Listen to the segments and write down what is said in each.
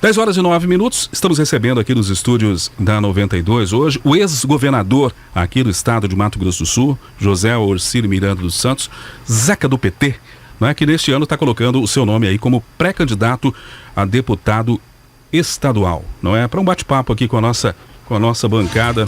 10h09, estamos recebendo aqui nos estúdios da 92 hoje o ex-governador aqui do estado de Mato Grosso do Sul, José Orcílio Miranda dos Santos, Zeca do PT, né, que neste ano está colocando o seu nome aí como pré-candidato a deputado estadual, não é? Para um bate-papo aqui com a nossa bancada.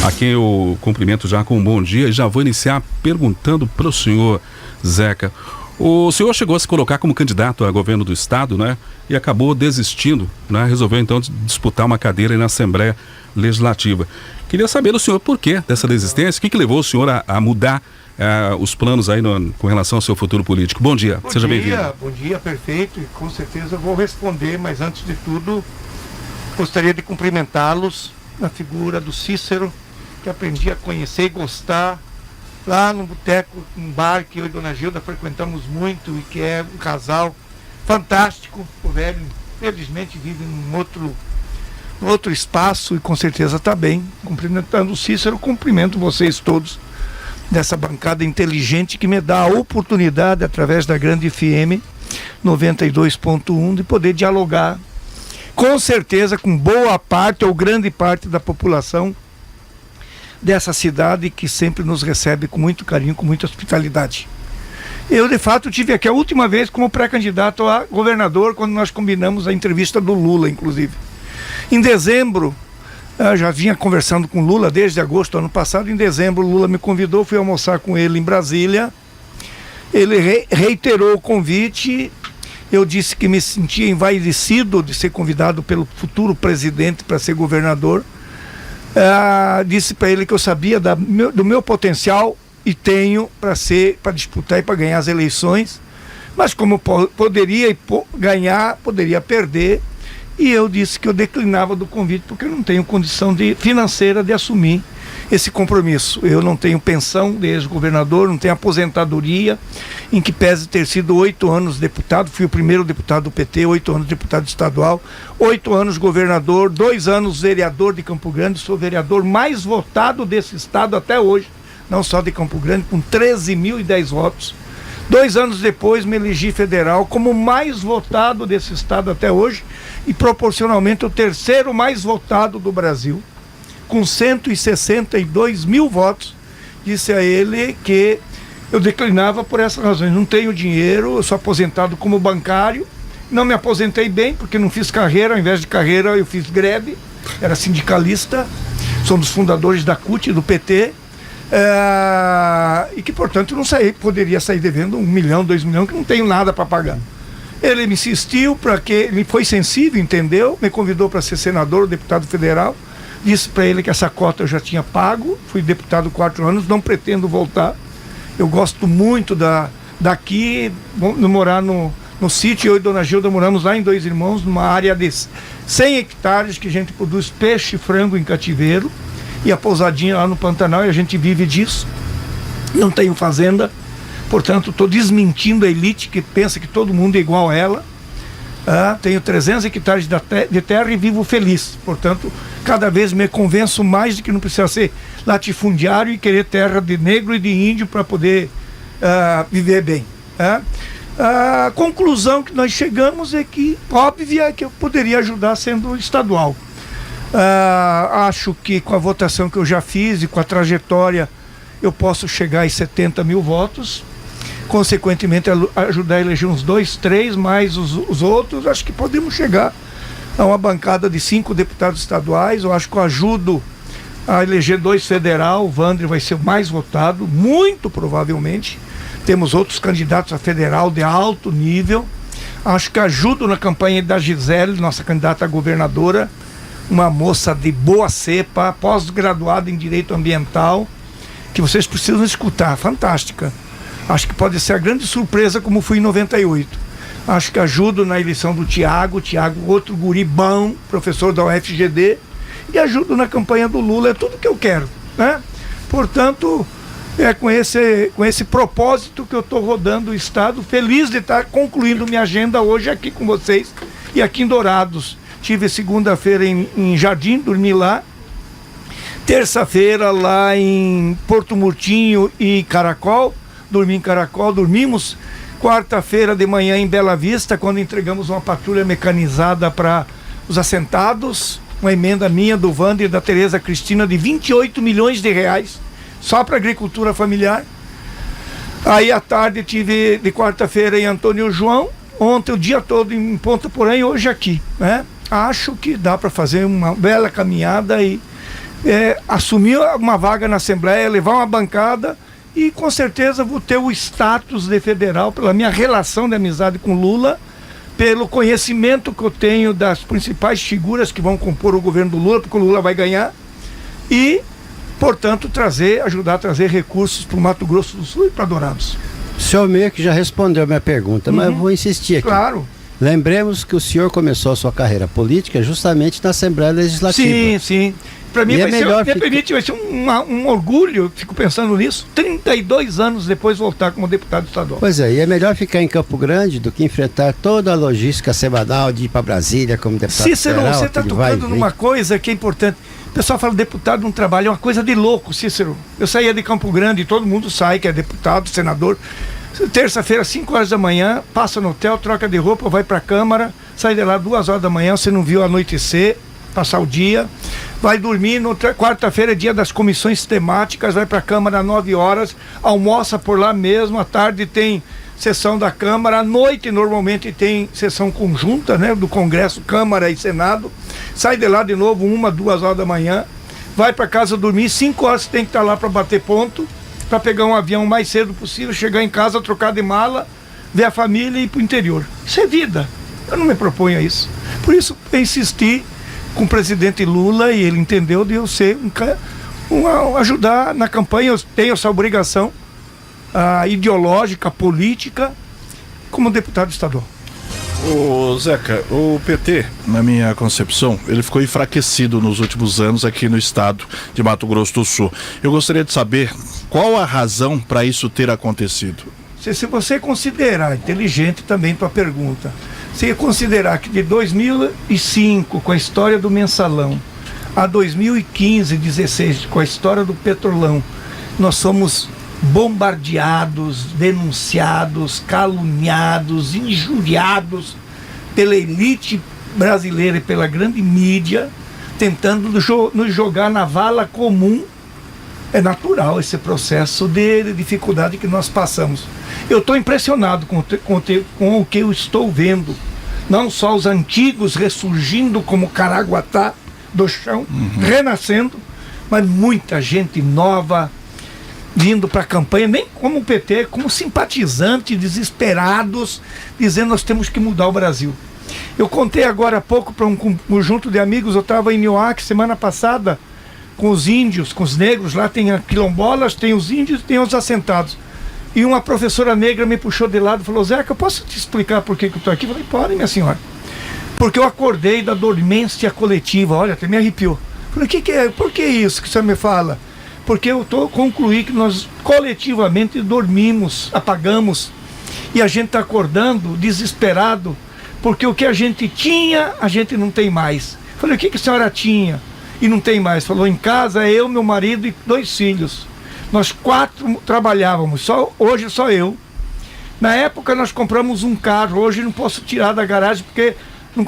Aqui eu cumprimento já com um bom dia e já vou iniciar perguntando para o senhor, Zeca. O senhor chegou a se colocar como candidato a governo do estado, né? E acabou desistindo, né? Resolveu então disputar uma cadeira aí na Assembleia Legislativa. Queria saber do senhor por que dessa desistência, o que levou o senhor a mudar os planos aí com relação ao seu futuro político. Bom dia, seja bem-vindo. Bom dia, perfeito, e com certeza eu vou responder, mas antes de tudo, gostaria de cumprimentá-los na figura do Cícero, que aprendi a conhecer e gostar lá no boteco, um bar que eu e Dona Gilda frequentamos muito e que é um casal fantástico. O velho, felizmente, vive num outro espaço e com certeza está bem. Cumprimentando o Cícero, cumprimento vocês todos dessa bancada inteligente que me dá a oportunidade, através da Grande FM 92.1, de poder dialogar, com certeza, com boa parte ou grande parte da população dessa cidade que sempre nos recebe com muito carinho, com muita hospitalidade. Eu, de fato, tive aqui a última vez como pré-candidato a governador, quando nós combinamos a entrevista do Lula, inclusive. Em dezembro, eu já vinha conversando com o Lula desde agosto do ano passado. Em dezembro, o Lula me convidou, fui almoçar com ele em Brasília. Ele reiterou o convite. Eu disse que me sentia envaidecido de ser convidado pelo futuro presidente para ser governador. Disse para ele que eu sabia do meu potencial e tenho para disputar e para ganhar as eleições, mas como poderia ganhar, poderia perder, e eu disse que eu declinava do convite porque eu não tenho condição financeira de assumir esse compromisso. Eu não tenho pensão de ex-governador, não tenho aposentadoria, em que pese ter sido 8 anos deputado, fui o primeiro deputado do PT, 8 anos deputado estadual, 8 anos governador, 2 anos vereador de Campo Grande, sou vereador mais votado desse estado até hoje, não só de Campo Grande, com 13.010 votos. 2 anos depois me elegi federal como mais votado desse estado até hoje e proporcionalmente o terceiro mais votado do Brasil, com 162 mil votos. Disse a ele que eu declinava por essas razões. Não tenho dinheiro, eu sou aposentado como bancário, não me aposentei bem porque não fiz carreira, ao invés de carreira eu fiz greve, era sindicalista, sou um dos fundadores da CUT, do PT, e que portanto não poderia sair devendo 1 milhão, 2 milhões, que não tenho nada para pagar. Ele me insistiu, ele foi sensível, entendeu, me convidou para ser senador, deputado federal. Disse para ele que essa cota eu já tinha pago, fui deputado 4 anos, não pretendo voltar. Eu gosto muito daqui, morar no sítio. Eu e Dona Gilda moramos lá em Dois Irmãos, numa área de 100 hectares que a gente produz peixe e frango em cativeiro, e a pousadinha lá no Pantanal, e a gente vive disso. Não tenho fazenda, portanto estou desmentindo a elite que pensa que todo mundo é igual a ela. Tenho 300 hectares de terra e vivo feliz, portanto cada vez me convenço mais de que não precisa ser latifundiário e querer terra de negro e de índio para poder viver bem. A conclusão que nós chegamos é que, óbvia, é que eu poderia ajudar sendo estadual. Acho que com a votação que eu já fiz e com a trajetória eu posso chegar a 70 mil votos, consequentemente ajudar a eleger uns 2, 3, mais os outros. Acho que podemos chegar a uma bancada de 5 deputados estaduais. Eu acho que eu ajudo a eleger 2 federal. O Wander vai ser o mais votado, muito provavelmente. Temos outros candidatos a federal de alto nível. Acho que ajudo na campanha da Gisele, nossa candidata a governadora, uma moça de boa cepa, pós-graduada em Direito Ambiental, que vocês precisam escutar, fantástica. Acho que pode ser a grande surpresa, como fui em 98. Acho que ajudo na eleição do Tiago, outro guri bom, professor da UFGD, e ajudo na campanha do Lula. É tudo que eu quero, né? Portanto, é com esse propósito que eu estou rodando o estado, feliz de estar concluindo minha agenda hoje aqui com vocês e aqui em Dourados. Tive segunda-feira em Jardim, dormi lá. Terça-feira lá em Porto Murtinho e Caracol, dormi em Caracol, dormimos quarta-feira de manhã em Bela Vista, quando entregamos uma patrulha mecanizada para os assentados, uma emenda minha, do Wander e da Tereza Cristina, de 28 milhões de reais, só para agricultura familiar. Aí à tarde tive de quarta-feira em Antônio João, ontem o dia todo em Ponta Porã e hoje aqui, né? Acho que dá para fazer uma bela caminhada e assumir uma vaga na Assembleia, levar uma bancada e com certeza vou ter o status de federal pela minha relação de amizade com Lula, pelo conhecimento que eu tenho das principais figuras que vão compor o governo do Lula, porque o Lula vai ganhar, e portanto ajudar a trazer recursos para o Mato Grosso do Sul e para Dourados. O senhor meio que já respondeu a minha pergunta, mas eu vou insistir aqui. Claro. Lembremos que o senhor começou a sua carreira política justamente na Assembleia Legislativa. Sim, sim. Para mim vai ser um orgulho, eu fico pensando nisso, 32 anos depois voltar como deputado estadual. Pois é, e é melhor ficar em Campo Grande do que enfrentar toda a logística semanal de ir para Brasília como deputado Cícero, federal. você está tocando numa coisa que é importante. O pessoal fala deputado não trabalha, é uma coisa de louco, Cícero. Eu saía de Campo Grande, todo mundo sai, que é deputado, senador. Terça-feira, 5 horas da manhã, passa no hotel, troca de roupa, vai para a Câmara, sai de lá 2 horas da manhã, você não viu anoitecer, passar o dia, vai dormir, quarta-feira é dia das comissões temáticas, vai para a Câmara às 9 horas, almoça por lá mesmo, à tarde tem sessão da Câmara, à noite normalmente tem sessão conjunta, né, do Congresso, Câmara e Senado, sai de lá de novo 1, 2 horas da manhã, vai para casa dormir, 5 horas você tem que estar lá para bater ponto, para pegar um avião o mais cedo possível, chegar em casa, trocar de mala, ver a família e ir para o interior. Isso é vida. Eu não me proponho a isso. Por isso, eu insisti com o presidente Lula e ele entendeu de eu ser ajudar na campanha. Eu tenho essa obrigação ideológica, política, como deputado estadual. Ô Zeca, o PT, na minha concepção, ele ficou enfraquecido nos últimos anos aqui no estado de Mato Grosso do Sul. Eu gostaria de saber qual a razão para isso ter acontecido. Se você considerar, inteligente também tua pergunta, se considerar que de 2005, com a história do mensalão, a 2015, 16, com a história do petrolão, nós somos bombardeados, denunciados, caluniados, injuriados pela elite brasileira e pela grande mídia, tentando nos jogar na vala comum. É natural esse processo de dificuldade que nós passamos. Eu estou impressionado com o que eu estou vendo. Não só os antigos ressurgindo como Caraguatá do chão, renascendo, mas muita gente nova vindo para a campanha, nem como o PT, como simpatizantes desesperados, dizendo nós temos que mudar o Brasil. Eu contei agora há pouco para um conjunto de amigos, eu estava em Nioaque semana passada, com os índios, com os negros, lá tem quilombolas, tem os índios e tem os assentados. E uma professora negra me puxou de lado e falou: Zeca, eu posso te explicar por que eu estou aqui? Eu falei: pode, minha senhora. Porque eu acordei da dormência coletiva, olha, até me arrepiou. Eu falei: que é? Por que isso que você me fala? Porque eu concluí que nós coletivamente dormimos, apagamos, e a gente está acordando desesperado, porque o que a gente tinha, a gente não tem mais. Eu falei: o que a senhora tinha e não tem mais? Falou: em casa, eu, meu marido e 2 filhos. Nós 4 trabalhávamos, hoje só eu. Na época nós compramos um carro, hoje não posso tirar da garagem porque não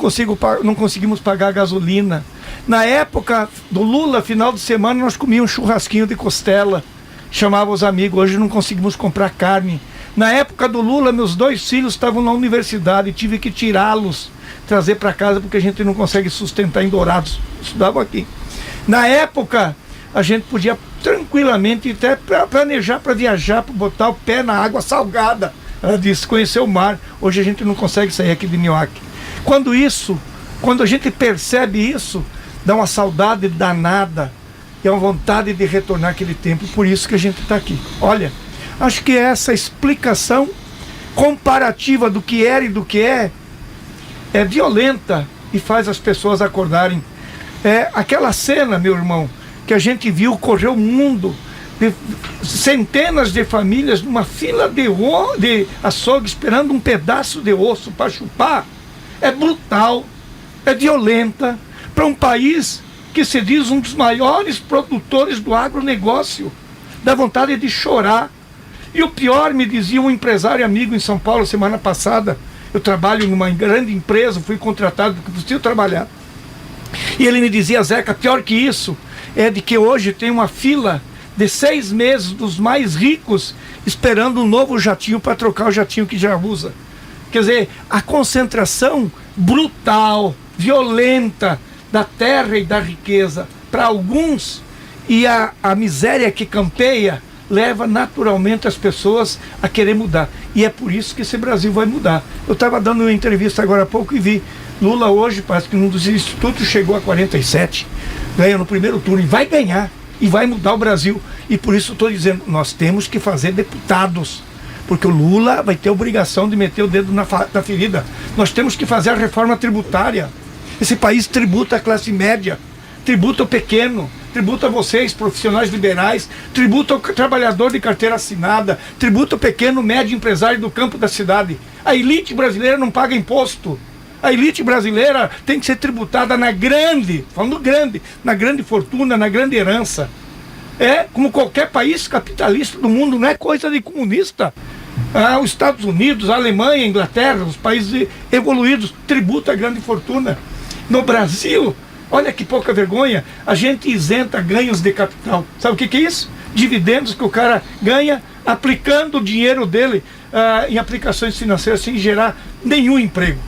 conseguimos pagar a gasolina. Na época do Lula, final de semana, nós comíamos um churrasquinho de costela, chamava os amigos, hoje não conseguimos comprar carne. Na época do Lula, meus 2 filhos estavam na universidade, tive que tirá-los, trazer para casa, porque a gente não consegue sustentar em Dourados, estudavam aqui. Na época, a gente podia tranquilamente até planejar para viajar, para botar o pé na água salgada. Ela disse, conhecer o mar. Hoje a gente não consegue sair aqui de Nioaque. Quando a gente percebe isso, dá uma saudade danada e uma vontade de retornar aquele tempo. Por isso que a gente está aqui. Olha, acho que essa explicação comparativa do que era e do que é violenta e faz as pessoas acordarem. Aquela cena, meu irmão, que a gente viu correr o mundo, de centenas de famílias numa fila de açougue esperando um pedaço de osso para chupar, é brutal, é violenta, para um país que se diz um dos maiores produtores do agronegócio. Dá vontade de chorar. E o pior, me dizia um empresário amigo em São Paulo semana passada, eu trabalho numa grande empresa, fui contratado porque preciso trabalhar. E ele me dizia, Zeca, pior que isso, é de que hoje tem uma fila de 6 meses dos mais ricos esperando um novo jatinho para trocar o jatinho que já usa. Quer dizer, a concentração brutal, violenta da terra e da riqueza para alguns e a miséria que campeia leva naturalmente as pessoas a querer mudar. E é por isso que esse Brasil vai mudar. Eu estava dando uma entrevista agora há pouco e vi Lula hoje, parece que num dos institutos chegou a 47, ganha no primeiro turno e vai ganhar, e vai mudar o Brasil. E por isso estou dizendo, nós temos que fazer deputados, porque o Lula vai ter a obrigação de meter o dedo na ferida. Nós temos que fazer a reforma tributária. Esse país tributa a classe média, tributa o pequeno, tributa vocês, profissionais liberais, tributa o trabalhador de carteira assinada, tributa o pequeno, médio empresário do campo da cidade. A elite brasileira não paga imposto. A elite brasileira tem que ser tributada na grande, falando grande, na grande fortuna, na grande herança. É como qualquer país capitalista do mundo, não é coisa de comunista. Os Estados Unidos, a Alemanha, a Inglaterra, os países evoluídos tributam a grande fortuna. No Brasil, olha que pouca vergonha, a gente isenta ganhos de capital. Sabe o que é isso? Dividendos que o cara ganha aplicando o dinheiro dele em aplicações financeiras sem gerar nenhum emprego.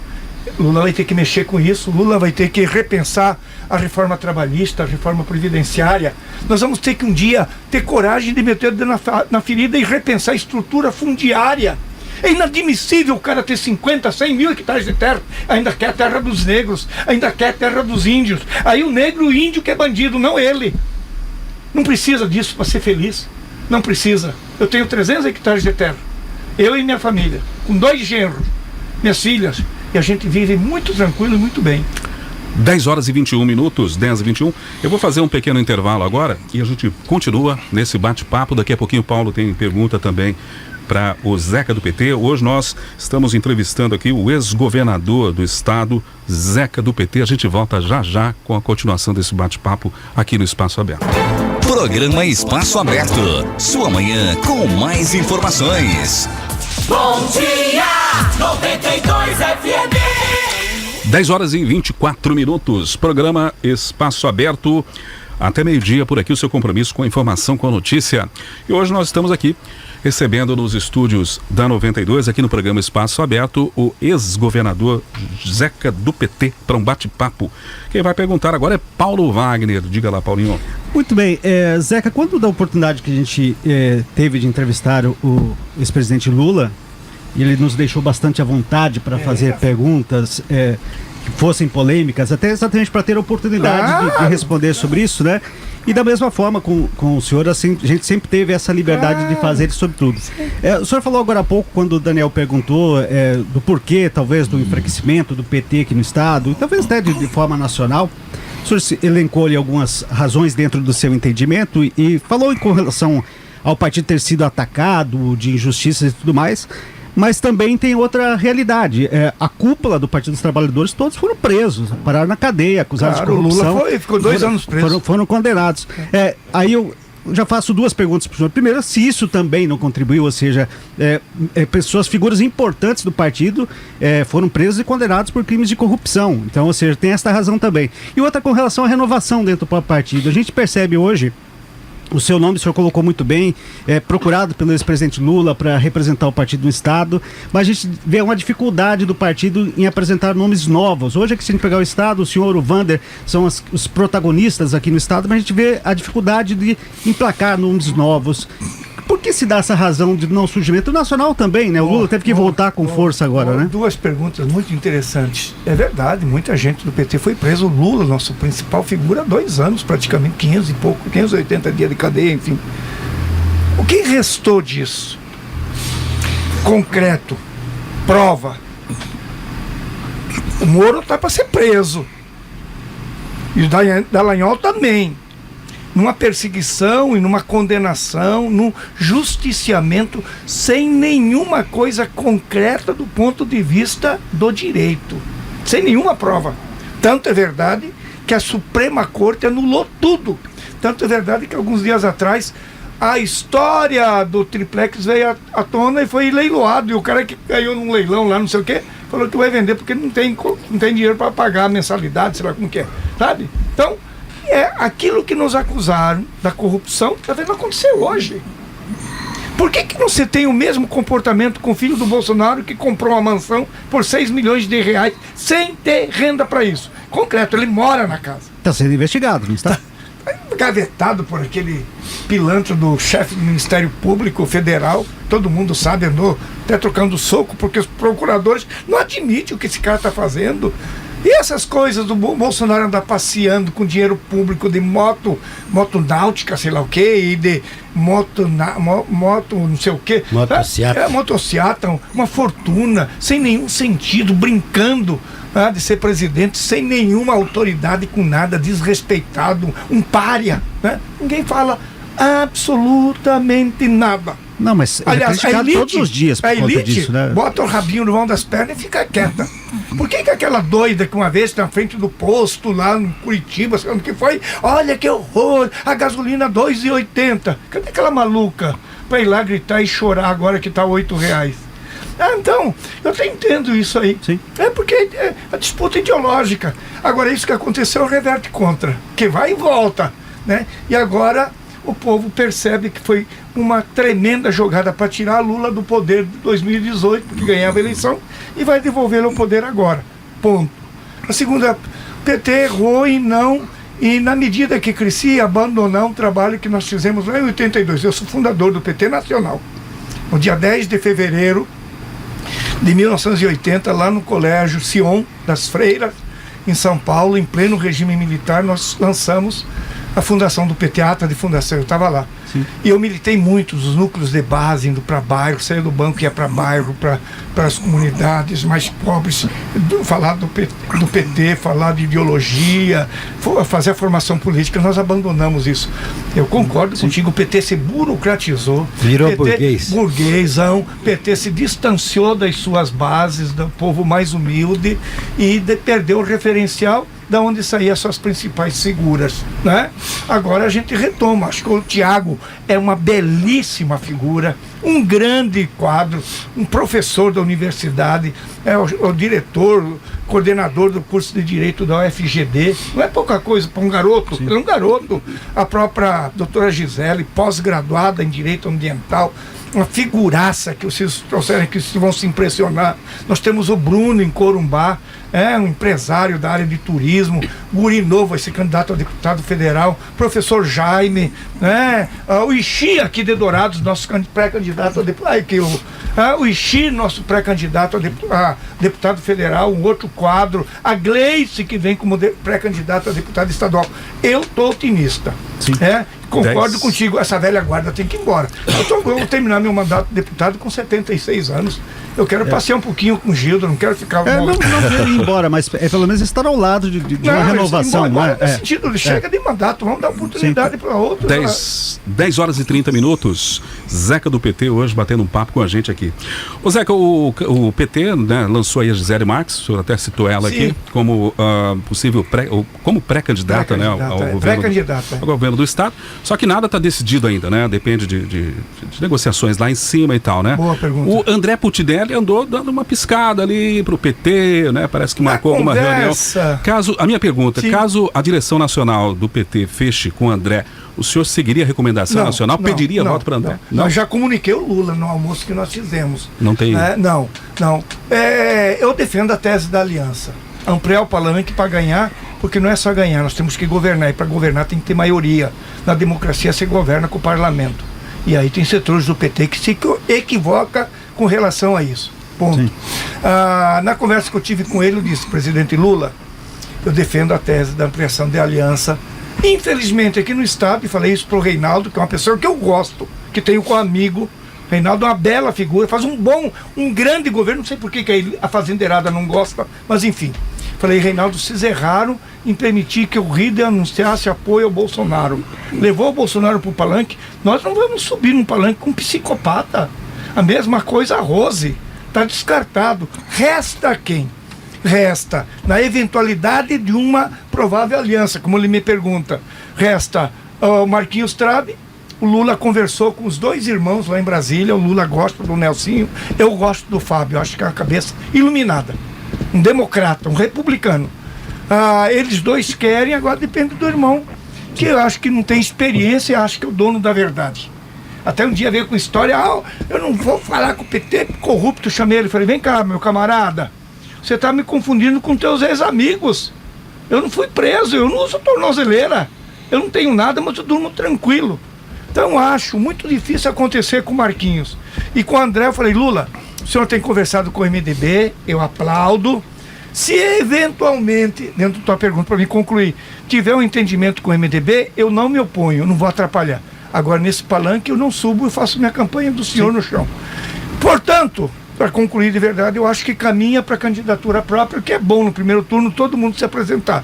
Lula vai ter que mexer com isso, Lula vai ter que repensar a reforma trabalhista, a reforma previdenciária. Nós vamos ter que um dia ter coragem de meter o dedo na ferida e repensar a estrutura fundiária. É inadmissível o cara ter 50, 100 mil hectares de terra, ainda quer a terra dos negros, ainda quer a terra dos índios. Aí o negro e o índio que é bandido, não ele. Não precisa disso para ser feliz, não precisa. Eu tenho 300 hectares de terra, eu e minha família, com 2 genros, minhas filhas, e a gente vive muito tranquilo e muito bem. 10 horas e 21 minutos, 10 e 21. Eu vou fazer um pequeno intervalo agora e a gente continua nesse bate-papo. Daqui a pouquinho o Paulo tem pergunta também para o Zeca do PT. Hoje nós estamos entrevistando aqui o ex-governador do estado, Zeca do PT. A gente volta já já com a continuação desse bate-papo aqui no Espaço Aberto. Programa Espaço Aberto. Sua manhã com mais informações. Bom dia, 92 FM. 10 horas e 24 minutos. Programa Espaço Aberto. Até meio-dia por aqui o seu compromisso com a informação, com a notícia. E hoje nós estamos aqui recebendo nos estúdios da 92, aqui no programa Espaço Aberto, o ex-governador Zeca do PT para um bate-papo. Quem vai perguntar agora é Paulo Wagner. Diga lá, Paulinho. Muito bem. Zeca, quando da oportunidade que a gente teve de entrevistar o ex-presidente Lula, e ele nos deixou bastante à vontade para fazer perguntas que fossem polêmicas, até exatamente para ter a oportunidade de responder sobre isso, né? E da mesma forma com o senhor, assim, a gente sempre teve essa liberdade de fazer sobre tudo. O senhor falou agora há pouco, quando o Daniel perguntou do porquê, talvez, do enfraquecimento do PT aqui no estado, e talvez até de forma nacional. O senhor elencou ali algumas razões dentro do seu entendimento e falou com relação ao partido ter sido atacado, de injustiças e tudo mais. Mas também tem outra realidade. A cúpula do Partido dos Trabalhadores, todos foram presos, pararam na cadeia, acusados de corrupção. O Lula ficou 2 anos preso. Foram condenados. Aí eu já faço 2 perguntas para o senhor. Primeiro, se isso também não contribuiu, ou seja, pessoas, figuras importantes do partido foram presas e condenados por crimes de corrupção. Então, ou seja, tem esta razão também. E outra com relação à renovação dentro do próprio partido. A gente percebe hoje, o seu nome o senhor colocou muito bem, procurado pelo ex-presidente Lula para representar o partido no estado, mas a gente vê uma dificuldade do partido em apresentar nomes novos. Hoje, se a gente pegar o estado, o senhor, o Vander, são os protagonistas aqui no estado, mas a gente vê a dificuldade de emplacar nomes novos. Por que se dá essa razão de não surgimento? O nacional também, né? O Lula teve que voltar com força agora, né? 2 perguntas muito interessantes. É verdade, muita gente do PT foi preso. O Lula, nosso principal figura, há 2 anos, praticamente 580 dias de cadeia, enfim. O que restou disso? Concreto, prova. O Moro está para ser preso. E o Dallagnol também. Numa perseguição e numa condenação, num justiciamento sem nenhuma coisa concreta do ponto de vista do direito, sem nenhuma prova. Tanto é verdade que a Suprema Corte anulou tudo. Tanto é verdade que alguns dias atrás a história do triplex veio à tona e foi leiloado. E o cara que ganhou num leilão lá, não sei o quê, falou que vai vender porque não tem dinheiro para pagar a mensalidade, sei lá como que é, sabe? Então, é aquilo que nos acusaram da corrupção, tá vendo acontecer hoje. Por que não se tem o mesmo comportamento com o filho do Bolsonaro que comprou uma mansão por 6 milhões de reais sem ter renda para isso? Concreto, ele mora na casa. Está sendo investigado, não está? Gavetado por aquele pilantra do chefe do Ministério Público Federal, todo mundo sabe, andou até trocando soco, porque os procuradores não admitem o que esse cara está fazendo. E essas coisas do Bolsonaro andar passeando com dinheiro público de moto náutica, sei lá o quê, e de moto não sei o quê. Motociata, uma fortuna, sem nenhum sentido, brincando de ser presidente, sem nenhuma autoridade, com nada, desrespeitado, um pária, né? Ninguém fala absolutamente nada. Não, mas aliás, é criticado todos os dias por conta disso, né? Bota o rabinho no vão das pernas e fica quieta. Por que aquela doida que uma vez na frente do posto lá em Curitiba, sabe o que foi? Olha que horror, a gasolina R$2,80. Cadê aquela maluca pra ir lá gritar e chorar agora que tá R$8? Então, eu até entendo isso aí. Sim. É porque é a disputa ideológica. Agora, isso que aconteceu reverte contra, que vai e volta, né? E agora o povo percebe que foi uma tremenda jogada para tirar Lula do poder de 2018, porque ganhava a eleição, e vai devolvê-lo ao poder agora. Ponto. A segunda, o PT errou e na medida que crescia, abandonar um trabalho que nós fizemos lá em 82. Eu sou fundador do PT Nacional. No dia 10 de fevereiro de 1980, lá no Colégio Sion das Freiras, em São Paulo, em pleno regime militar, nós lançamos a fundação do PT, a ata de fundação, eu estava lá. Sim. E eu militei muito nos núcleos de base, indo para bairro, saía do banco e ia para bairro, para as comunidades mais pobres, falar do PT, falar de ideologia, fazer a formação política. Nós abandonamos isso. Eu concordo contigo, o PT se burocratizou. Virou burguesão. O PT se distanciou das suas bases, do povo mais humilde, e perdeu o referencial da onde saíam suas principais figuras, né? Agora a gente retoma. Acho que o Tiago é uma belíssima figura, um grande quadro, um professor da universidade, é o diretor, coordenador do curso de Direito da UFGD. Não é pouca coisa para um garoto. Ele é um garoto. A própria doutora Gisele, pós-graduada em Direito Ambiental, uma figuraça que vocês trouxeram que vão se impressionar. Nós temos o Bruno em Corumbá, um empresário da área de turismo, guri novo, vai ser candidato a deputado federal, professor Jaime, o Ixi aqui de Dourados, nosso pré-candidato a deputado, o Ixi, nosso pré-candidato a deputado federal, um outro quadro, a Gleice, que vem como pré-candidato a deputado estadual. Eu estou otimista. Concordo contigo, essa velha guarda tem que ir embora. Eu vou terminar meu mandato de deputado com 76 anos. Eu quero passear um pouquinho com o Gildo, não quero ficar... não quero ir embora, mas pelo menos estar ao lado de uma renovação. Embora, no sentido, chega de mandato, vamos dar oportunidade para outro. 10 horas e 30 minutos. Zeca do PT hoje batendo um papo com a gente aqui. Ô Zeca, o PT, né, lançou aí a Gisele Marques, o senhor até citou ela aqui, como possível como pré-candidata, né, ao governo do Estado. Só que nada está decidido ainda, né? Depende de negociações lá em cima e tal, né? Boa pergunta. O André Putinelli andou dando uma piscada ali pro PT, né? Parece que marcou alguma reunião. A minha pergunta, caso a direção nacional do PT feche com o André, o senhor seguiria a recomendação nacional? Pediria voto para André? Não. Eu já comuniquei o Lula no almoço que nós fizemos. Não tem? Não. Eu defendo a tese da aliança. Ampliar o parlamento para ganhar, porque não é só ganhar, nós temos que governar, e para governar tem que ter maioria. Na democracia se governa com o parlamento. E aí tem setores do PT que se equivoca com relação a isso. Ponto. Na conversa que eu tive com ele, eu disse, presidente Lula, eu defendo a tese da ampliação de aliança. Infelizmente, aqui no Estado, e falei isso para o Reinaldo, que é uma pessoa que eu gosto, que tenho como amigo. Reinaldo é uma bela figura, faz um grande governo, não sei por que a fazendeirada não gosta, mas enfim. Falei, Reinaldo, vocês erraram em permitir que o Rieder anunciasse apoio ao Bolsonaro. Levou o Bolsonaro para o palanque. Nós não vamos subir num palanque com um psicopata. A mesma coisa a Rose. Está descartado. Resta quem? Resta, na eventualidade de uma provável aliança, como ele me pergunta, resta o Marquinhos Trabe, o Lula conversou com os 2 irmãos lá em Brasília. O Lula gosta do Nelsinho, eu gosto do Fábio. Eu acho que é uma cabeça iluminada, um democrata, um republicano. Eles 2 querem, agora depende do irmão, que eu acho que não tem experiência e acho que é o dono da verdade. Até um dia veio com história, eu não vou falar com o PT corrupto. Chamei ele, falei, vem cá, meu camarada, você está me confundindo com teus ex-amigos. Eu não fui preso, eu não uso tornozeleira, eu não tenho nada, mas eu durmo tranquilo. Então acho muito difícil acontecer com o Marquinhos. E com o André eu falei, Lula, o senhor tem conversado com o MDB, eu aplaudo. Se eventualmente, dentro da tua pergunta para mim concluir, tiver um entendimento com o MDB, eu não me oponho, eu não vou atrapalhar. Agora nesse palanque eu não subo e faço minha campanha do senhor no chão. Portanto, para concluir de verdade, eu acho que caminha para a candidatura própria, que é bom no primeiro turno todo mundo se apresentar.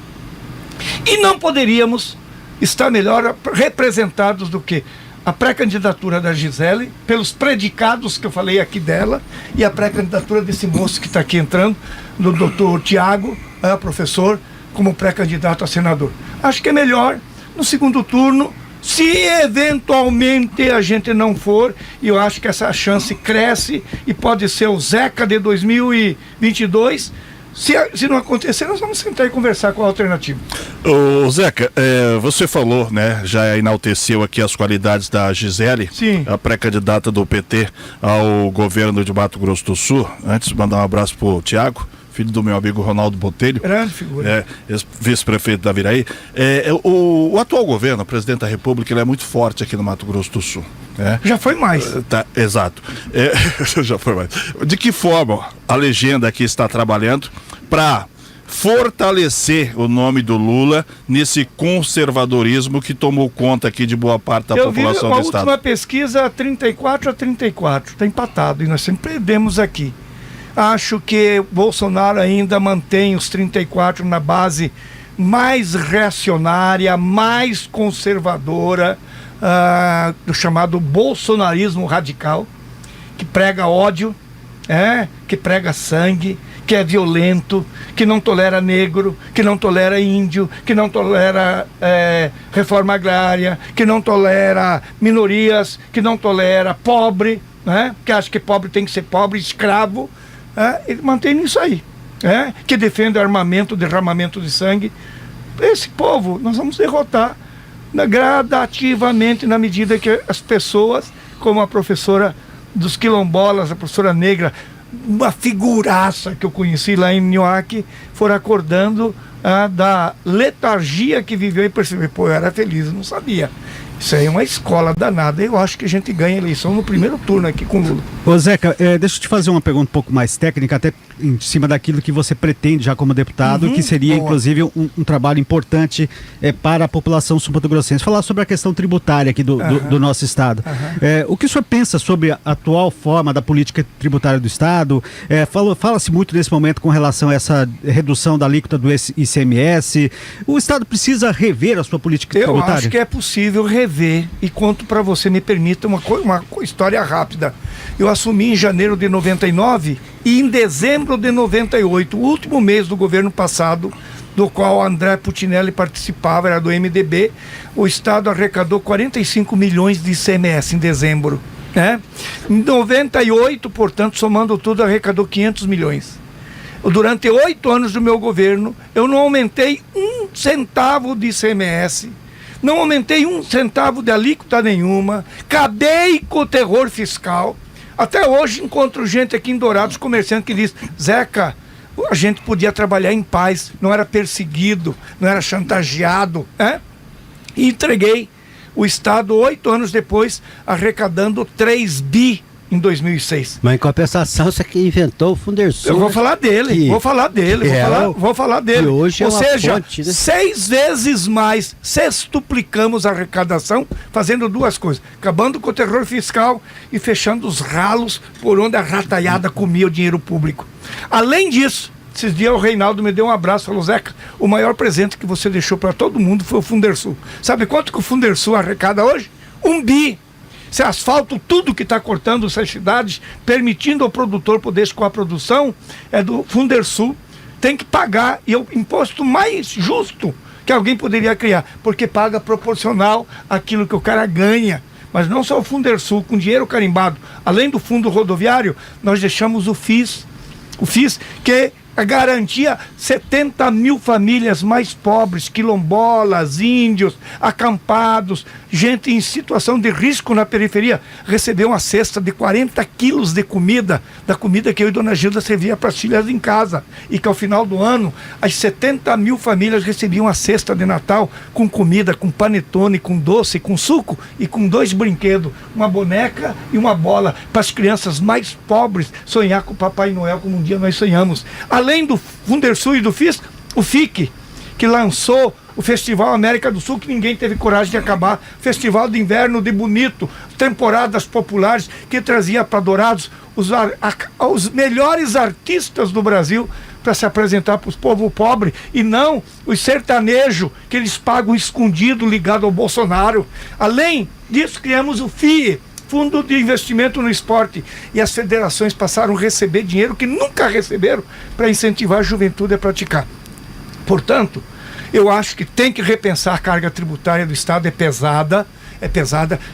E não poderíamos estar melhor representados do que a pré-candidatura da Gisele, pelos predicados que eu falei aqui dela, e a pré-candidatura desse moço que está aqui entrando, do doutor Tiago, professor, como pré-candidato a senador. Acho que é melhor, no segundo turno, se eventualmente a gente não for, e eu acho que essa chance cresce, e pode ser o Zeca de 2022, se não acontecer, nós vamos sentar e conversar com a alternativa. Ô Zeca, você falou, né, já enalteceu aqui as qualidades da Gisele, sim, a pré-candidata do PT ao governo de Mato Grosso do Sul. Antes, mandar um abraço pro Tiago, filho do meu amigo Ronaldo Botelho. Grande figura. Vice-prefeito da Viraí. O atual governo, o presidente da República, ele é muito forte aqui no Mato Grosso do Sul. Já foi mais. Tá, exato. Já foi mais. De que forma a legenda aqui está trabalhando para fortalecer o nome do Lula nesse conservadorismo que tomou conta aqui de boa parte da população do estado? A última pesquisa, 34-34, está empatado, e nós sempre perdemos aqui. Acho que Bolsonaro ainda mantém os 34 na base mais reacionária, mais conservadora, do chamado bolsonarismo radical, que prega ódio, que prega sangue, que é violento, que não tolera negro, que não tolera índio, que não tolera reforma agrária, que não tolera minorias, que não tolera pobre, que acha que pobre tem que ser pobre, escravo. Ele mantém isso aí, que defende o armamento, o derramamento de sangue. Esse povo nós vamos derrotar gradativamente, na medida que as pessoas, como a professora dos quilombolas, a professora negra, uma figuraça que eu conheci lá em Nhoaque, foram acordando da letargia que viveu e percebeu, pô, eu era feliz, eu não sabia. Isso aí é uma escola danada. Eu acho que a gente ganha a eleição no primeiro turno aqui com o Lula. Ô Zeca, deixa eu te fazer uma pergunta um pouco mais técnica, até em cima daquilo que você pretende já como deputado, que seria inclusive um trabalho importante para a população sul-mato-grossense. Falar sobre a questão tributária aqui do nosso estado. O que o senhor pensa sobre a atual forma da política tributária do estado? Fala-se muito nesse momento com relação a essa redução da alíquota do ICMS. O estado precisa rever a sua política tributária? Eu acho que é possível rever, e conto para você, me permita uma história rápida. Eu assumi em janeiro de 99 e em dezembro de 98, o último mês do governo passado, do qual André Putinelli participava, era do MDB, o estado arrecadou 45 milhões de ICMS em dezembro. Em 98, portanto, somando tudo, arrecadou 500 milhões. Durante 8 anos do meu governo, eu não aumentei 1 centavo de ICMS, não aumentei 1 centavo de alíquota nenhuma, acabei com o terror fiscal. Até hoje encontro gente aqui em Dourados, comerciante, que diz: Zeca, a gente podia trabalhar em paz, não era perseguido, não era chantageado. E entreguei o Estado 8 anos depois, arrecadando 3 bi em 2006. Mas em compensação, você que inventou o Fundersul. Eu vou falar dele, vou falar dele. E hoje Ou seja, fonte, né? 6 vezes mais, sextuplicamos a arrecadação, fazendo 2 coisas: acabando com o terror fiscal e fechando os ralos por onde a rataiada comia o dinheiro público. Além disso, esses dias o Reinaldo me deu um abraço e falou: Zeca, o maior presente que você deixou para todo mundo foi o Fundersul. Sabe quanto que o Fundersul arrecada hoje? 1 bi. Se asfalto tudo que está cortando essas cidades, permitindo ao produtor poder escoar a produção, é do Fundersul, tem que pagar, e é o imposto mais justo que alguém poderia criar, porque paga proporcional àquilo que o cara ganha. mas não só o Fundersul, com dinheiro carimbado, além do fundo rodoviário, nós deixamos o FIS, que garantia 70 mil famílias mais pobres, quilombolas, índios, acampados, gente em situação de risco na periferia, recebeu uma cesta de 40 quilos de comida, da comida que eu e Dona Gilda servia para as filhas em casa, e que ao final do ano, as 70 mil famílias recebiam a cesta de Natal com comida, com panetone, com doce, com suco e com 2 brinquedos, uma boneca e uma bola, para as crianças mais pobres sonhar com o Papai Noel, como um dia nós sonhamos. Além do Fundersul e do FIS, o FIC, que lançou o Festival América do Sul, que ninguém teve coragem de acabar, Festival de Inverno de Bonito, temporadas populares, que trazia para Dourados os melhores artistas do Brasil para se apresentar para os povos pobres, e não os sertanejos que eles pagam escondido ligado ao Bolsonaro. Além disso, criamos o FIE, Fundo de Investimento no Esporte, e as federações passaram a receber dinheiro que nunca receberam para incentivar a juventude a praticar. Portanto, eu acho que tem que repensar a carga tributária do Estado, é pesada,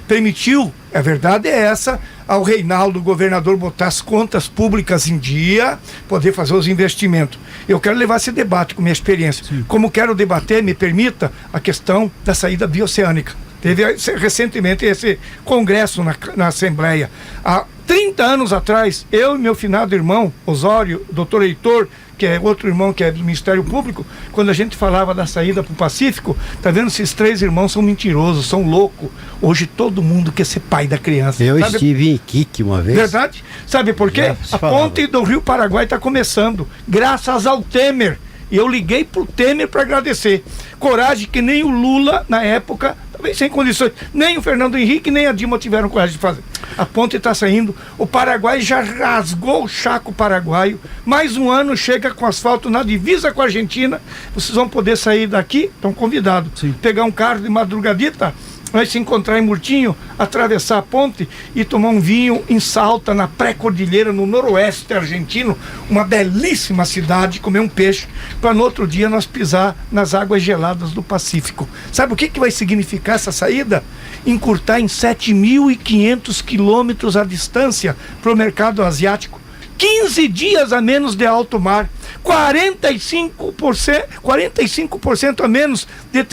permitiu, a verdade é essa, ao Reinaldo, o governador, botar as contas públicas em dia, poder fazer os investimentos. Eu quero levar esse debate com minha experiência. Sim. Como quero debater, me permita, a questão da saída bioceânica. Teve recentemente esse congresso na Assembleia. Há 30 anos atrás, eu e meu finado irmão, Osório, doutor Heitor, que é outro irmão que é do Ministério Público, quando a gente falava da saída para o Pacífico, tá vendo? Esses 3 irmãos são mentirosos, são loucos. Hoje todo mundo quer ser pai da criança. Eu estive em Iquique uma vez. Verdade? Sabe por quê? A ponte do Rio Paraguai está começando, graças ao Temer. E eu liguei pro Temer para agradecer. Coragem que nem o Lula, na época, talvez sem condições, nem o Fernando Henrique, nem a Dilma tiveram coragem de fazer. A ponte está saindo, o Paraguai já rasgou o Chaco paraguaio, mais um ano chega com asfalto na divisa com a Argentina, vocês vão poder sair daqui, estão convidados, sim, pegar um carro de madrugadita, vai se encontrar em Murtinho, atravessar a ponte e tomar um vinho em Salta, na pré-cordilheira, no noroeste argentino, uma belíssima cidade, comer um peixe, para no outro dia nós pisar nas águas geladas do Pacífico. Sabe o que vai significar essa saída? Encurtar em 7.500 quilômetros a distância para o mercado asiático. 15 dias a menos de alto mar, 45% a menos de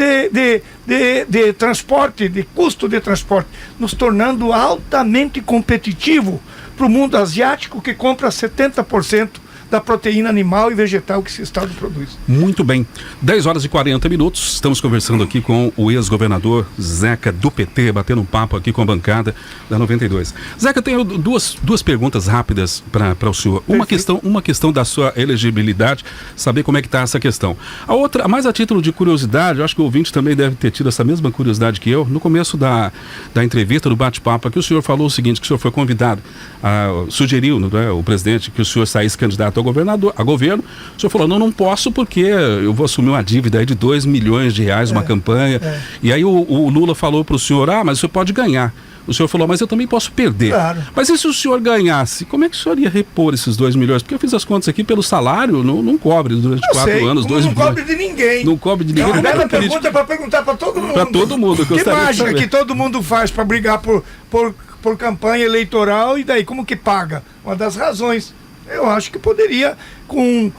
transporte, de custo de transporte, nos tornando altamente competitivo para o mundo asiático, que compra 70% da proteína animal e vegetal que esse estado produz. Muito bem. 10h40. Estamos conversando aqui com o ex-governador Zeca, do PT, batendo um papo aqui com a bancada da 92. Zeca, tenho duas perguntas rápidas para o senhor. Uma questão da sua elegibilidade, saber como é que está essa questão. A outra, mais a título de curiosidade, eu acho que o ouvinte também deve ter tido essa mesma curiosidade que eu. No começo da entrevista, do bate-papo, aqui o senhor falou o seguinte, que o senhor foi convidado, sugeriu, né, o presidente, que o senhor saísse candidato a governo. O senhor falou, não posso porque eu vou assumir uma dívida aí de 2 milhões de reais, uma campanha. E aí o Lula falou para o senhor, mas o senhor pode ganhar. O senhor falou, mas eu também posso perder. Claro. Mas e se o senhor ganhasse, como é que o senhor ia repor esses 2 milhões? Porque eu fiz as contas aqui, pelo salário, não cobre durante 4 anos, 2 milhões. Não cobre de ninguém. Não cobre de ninguém. É uma bela pergunta para perguntar para todo mundo. Para todo mundo. Que mágica que todo mundo faz para brigar por campanha eleitoral, e daí como que paga? Uma das razões. Eu acho que poderia, com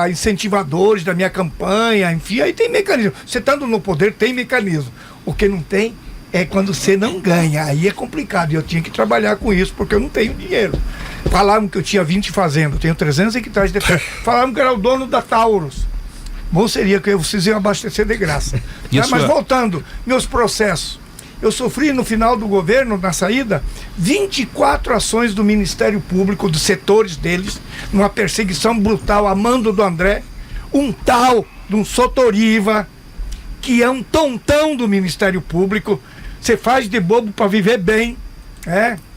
incentivadores da minha campanha, enfim, aí tem mecanismo. Você estando no poder, tem mecanismo. O que não tem é quando você não ganha. Aí é complicado. E eu tinha que trabalhar com isso, porque eu não tenho dinheiro. Falavam que eu tinha 20 fazendas, eu tenho 300 hectares de terra. Falavam que era o dono da Taurus. Bom seria que vocês iam abastecer de graça. Mas voltando, meus processos. Eu sofri no final do governo, na saída, 24 ações do Ministério Público, dos setores deles, numa perseguição brutal a mando do André, um tal de um Sotoriva, que é um tontão do Ministério Público, você faz de bobo para viver bem,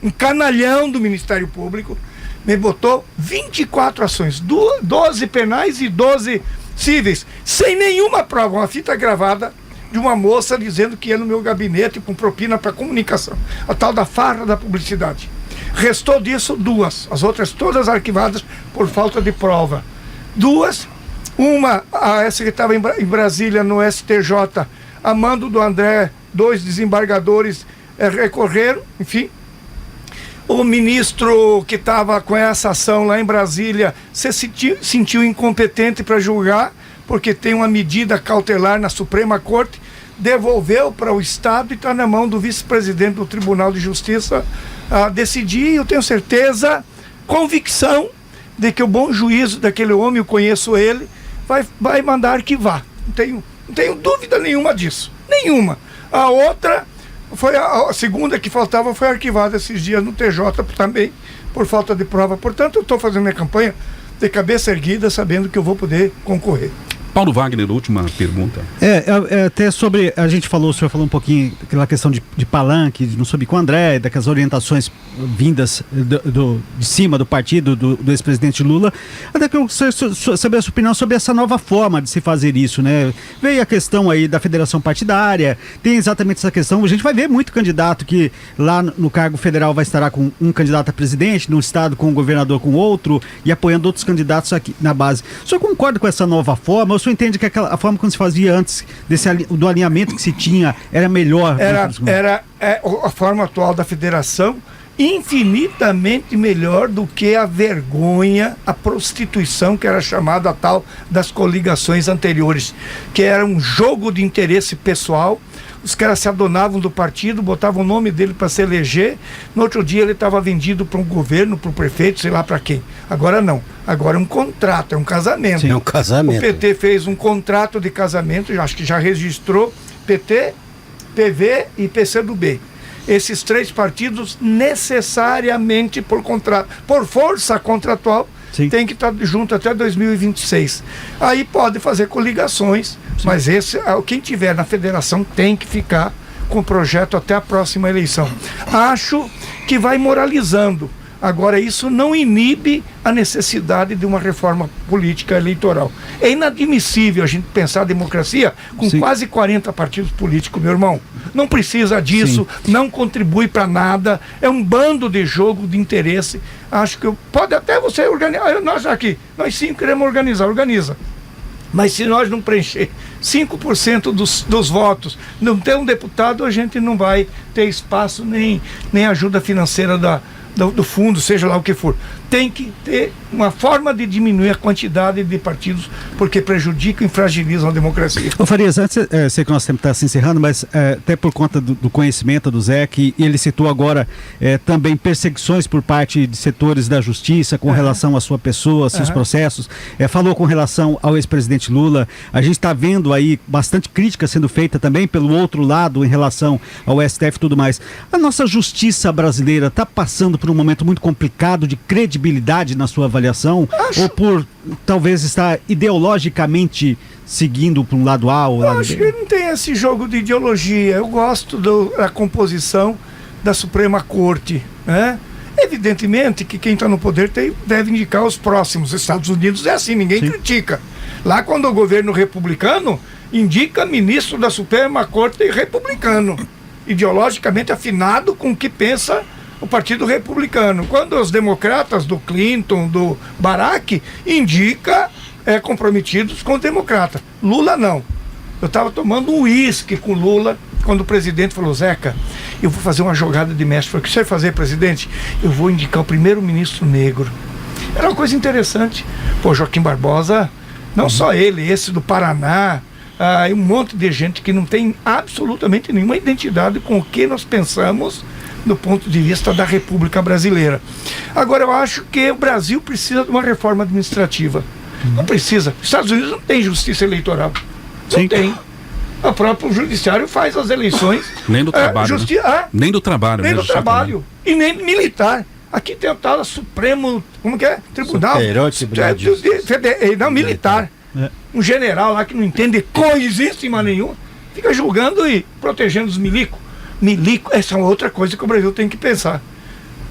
um canalhão do Ministério Público, me botou 24 ações, 12 penais e 12 cíveis, sem nenhuma prova, uma fita gravada, de uma moça dizendo que ia no meu gabinete com propina para comunicação, a tal da farra da publicidade. Restou disso 2, as outras todas arquivadas por falta de prova. 2, essa que estava em Brasília no STJ, a mando do André 2 desembargadores recorreram, enfim. O ministro que estava com essa ação lá em Brasília se sentiu incompetente para julgar, porque tem uma medida cautelar na Suprema Corte, devolveu para o Estado e está na mão do vice-presidente do Tribunal de Justiça a decidir. Eu tenho certeza, convicção, de que o bom juízo daquele homem, eu conheço ele, vai mandar arquivar. Não tenho dúvida nenhuma disso. Nenhuma. A outra, a segunda que faltava, foi arquivada esses dias no TJ também, por falta de prova. Portanto, eu estou fazendo minha campanha de cabeça erguida, sabendo que eu vou poder concorrer. Paulo Wagner, última pergunta. Até sobre, o senhor falou um pouquinho daquela questão de palanque, não soube com o André, daquelas orientações vindas de cima do partido do ex-presidente Lula. Até que eu saber a sua opinião sobre essa nova forma de se fazer isso, né? Veio a questão aí da federação partidária, tem exatamente essa questão. A gente vai ver muito candidato que lá no cargo federal vai estar com um candidato a presidente, no estado com um governador com outro, e apoiando outros candidatos aqui na base. O senhor concorda com essa nova forma? O senhor entende que a forma como se fazia antes, do alinhamento que se tinha, era melhor? Era a forma atual da federação infinitamente melhor do que a vergonha, a prostituição que era chamada a tal das coligações anteriores, que era um jogo de interesse pessoal. Os caras se adonavam do partido, botavam o nome dele para se eleger, no outro dia ele estava vendido para um governo, para o prefeito, sei lá para quem. Agora não, agora é um contrato, é um casamento. Sim, é um casamento. O PT fez um contrato de casamento, acho que já registrou PT, PV e PCdoB. Esses 3 partidos necessariamente por contrato, por força contratual, sim, tem que estar junto até 2026. Aí pode fazer coligações, sim, mas quem tiver na federação tem que ficar com o projeto até a próxima eleição. Acho que vai moralizando. Agora, isso não inibe a necessidade de uma reforma política eleitoral. É inadmissível a gente pensar a democracia com, sim, quase 40 partidos políticos, meu irmão. Não precisa disso, sim, não contribui para nada, é um bando de jogo de interesse. Acho que pode até você organizar, nós 5 queremos organiza. Mas se nós não preencher 5% dos votos, não ter um deputado, a gente não vai ter espaço nem ajuda financeira do fundo, seja lá o que for. Tem que ter uma forma de diminuir a quantidade de partidos, porque prejudicam e fragilizam a democracia. Ô Farias, antes, sei que o nosso tempo está se encerrando, mas até por conta do conhecimento do Zé, que ele citou agora também perseguições por parte de setores da justiça com relação à sua pessoa, seus processos, falou com relação ao ex-presidente Lula. A gente está vendo aí bastante crítica sendo feita também pelo outro lado em relação ao STF e tudo mais. A nossa justiça brasileira está passando por um momento muito complicado de credibilidade na sua avaliação? Ou por talvez estar ideologicamente seguindo para um lado A ou lado B? Acho que não tem esse jogo de ideologia. Eu gosto da composição da Suprema Corte, né? Evidentemente que quem está no poder deve indicar os próximos. Os Estados Unidos é assim, ninguém, sim, critica. Lá quando o governo republicano indica ministro da Suprema Corte republicano, ideologicamente afinado com o que pensa o Partido Republicano. Quando os democratas do Clinton, do Barack, indica comprometidos com o democrata. Lula não. Eu estava tomando um uísque com Lula quando o presidente falou: Zeca, eu vou fazer uma jogada de mestre. Eu falei: o que você vai fazer, presidente? Eu vou indicar o primeiro-ministro negro. Era uma coisa interessante. Pô, Joaquim Barbosa, não só ele, esse do Paraná, e um monte de gente que não tem absolutamente nenhuma identidade com o que nós pensamos do ponto de vista da República Brasileira. Agora, eu acho que o Brasil precisa de uma reforma administrativa. Não precisa. Os Estados Unidos não tem justiça eleitoral. Não, sim, tem. O próprio judiciário faz as eleições. Nem do trabalho. Nem do trabalho. Nem do trabalho. E nem militar. Aqui tem o tal Supremo, como que é? Tribunal. Não, militar. Um general lá que não entende coisíssima nenhuma, fica julgando e protegendo os milicos. Essa é uma outra coisa que o Brasil tem que pensar.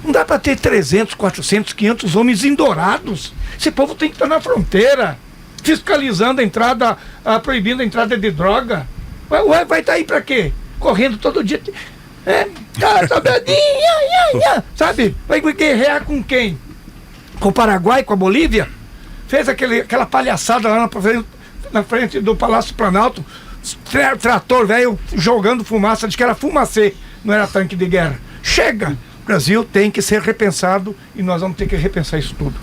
Não dá para ter 300, 400, 500 homens endourados. Esse povo tem que estar na fronteira, fiscalizando a entrada, proibindo a entrada de droga. Vai estar aí para quê? Correndo todo dia. Sabe? Vai guerrear com quem? Com o Paraguai, com a Bolívia? Fez aquela palhaçada lá na frente do Palácio Planalto. trator velho jogando fumaça, de que era fumacê, não era tanque de guerra. Chega! O Brasil tem que ser repensado e nós vamos ter que repensar isso tudo.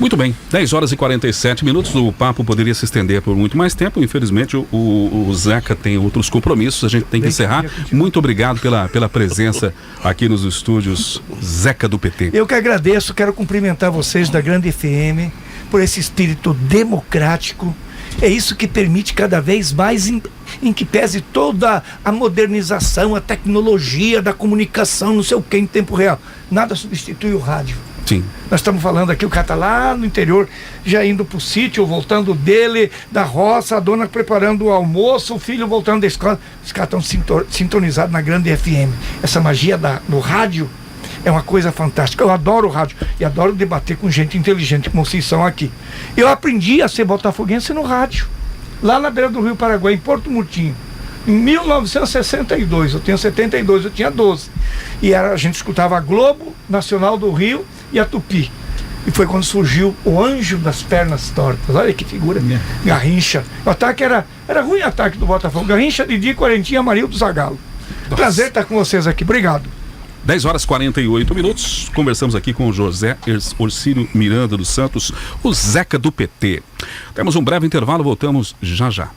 Muito bem, 10 horas e 47 minutos. O papo poderia se estender por muito mais tempo. Infelizmente, o Zeca tem outros compromissos. A gente tem que encerrar. Muito obrigado pela presença aqui nos estúdios Zeca do PT. Eu que agradeço, quero cumprimentar vocês da Grande FM por esse espírito democrático. É isso que permite cada vez mais, em que pese toda a modernização, a tecnologia da comunicação, não sei o que, em tempo real. Nada substitui o rádio. Sim. Nós estamos falando aqui, o cara está lá no interior, já indo para o sítio, voltando dele, da roça, a dona preparando o almoço, o filho voltando da escola. Os caras estão sintonizados na Grande FM. Essa magia do rádio é uma coisa fantástica. Eu adoro o rádio e adoro debater com gente inteligente como vocês são aqui. Eu aprendi a ser botafoguense no rádio, lá na beira do Rio Paraguai, em Porto Murtinho, em 1962. Eu tenho 72, eu tinha 12. E a gente escutava a Globo, Nacional do Rio e a Tupi. E foi quando surgiu o Anjo das Pernas Tortas. Olha que figura. Garrincha. O ataque era ruim, o ataque do Botafogo. Garrincha, Didi, Quarentinha, Amarildo, Zagallo. Prazer estar com vocês aqui. Obrigado. 10 horas e 48 minutos. Conversamos aqui com o José Orcílio Miranda dos Santos, o Zeca do PT. Temos um breve intervalo, voltamos já já.